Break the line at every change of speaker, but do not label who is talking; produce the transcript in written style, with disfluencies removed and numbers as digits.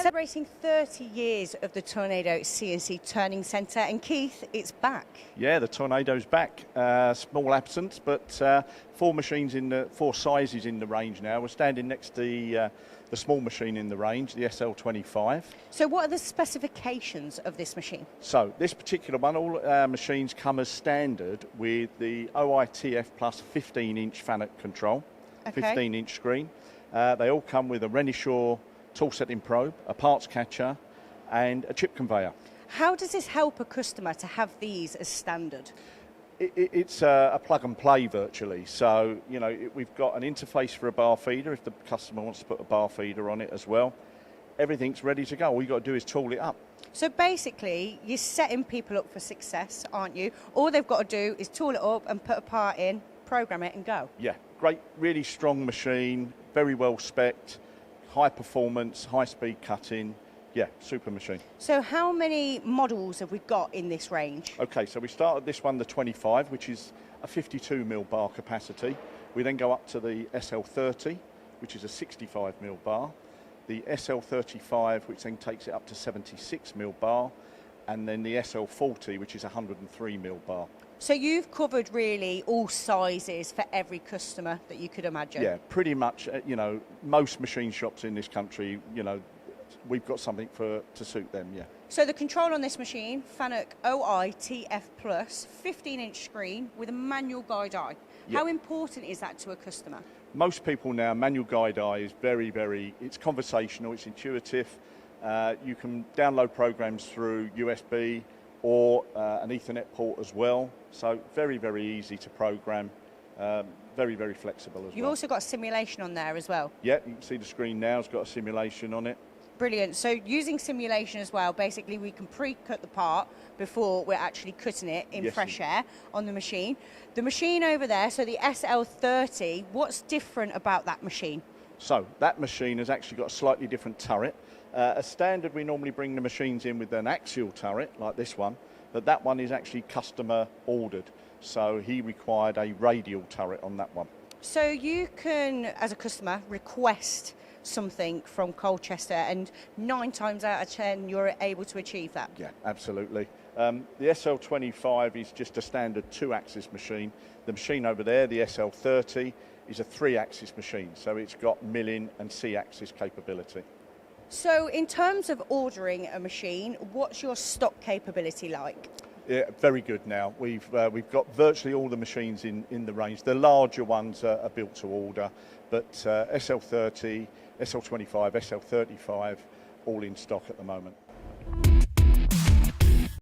Celebrating 30 years of the Tornado CNC Turning Centre, and Keith, it's back.
Yeah, the Tornado's back. Small absence, but four sizes in the range now. We're standing next to the small machine in the range, the SL25.
So what are the specifications of this machine?
So this particular one, all our machines come as standard with the OITF plus 15-inch FANUC control, 15-inch screen. They all come with a Renishaw tool setting probe, a parts catcher and a chip conveyor.
How does this help a customer to have these as standard?
It's a plug and play virtually. So, you know, we've got an interface for a bar feeder if the customer wants to put a bar feeder on it as well. Everything's ready to go. All you've got to do is tool it up. So
basically, you're setting people up for success, aren't you? All they've got to do is tool it up and put a part in, program it and go.
Yeah, great, really strong machine, very well spec'd, high performance, high speed cutting. Yeah, super machine.
So how many models have we got in this range?
Okay, so we started this one, the 25, which is a 52mm bar capacity. We then go up to the SL30, which is a 65mm bar. The SL35, which then takes it up to 76mm bar. And then the SL40, which is a 103mm bar.
So you've covered really all sizes for every customer that you could imagine?
Yeah, pretty much, you know, most machine shops in this country, you know, we've got something to suit them, yeah.
So the control on this machine, FANUC OITF Plus, 15-inch screen with a manual guide eye. Yep. How important is that to a customer?
Most people now, manual guide eye is very, it's conversational, it's intuitive. You can download programs through USB or an Ethernet port as well. So very easy to program, very flexible as well.
You've also got a simulation on there as well?
Yeah, you can see the screen now, it's got a simulation on it.
Brilliant. So using simulation as well, basically we can pre-cut the part before we're actually cutting it in fresh air on the machine. The machine over there, so the SL30, what's different about that machine?
So that machine has actually got a slightly different turret. As standard, we normally bring the machines in with an axial turret, like this one, but that one is actually customer ordered. So he required a radial turret on that one.
So you can, as a customer, request something from Colchester, and 9 times out of 10 you're able to achieve that.
Yeah, absolutely. The SL25 is just a standard 2-axis machine. The machine over there, the SL30, is a 3-axis machine, so it's got milling and C-axis capability.
So in terms of ordering a machine, what's your stock capability like?
Yeah, very good now. We've got virtually all the machines in the range. The larger ones are built to order, but SL30, SL25, SL35, all in stock at the moment.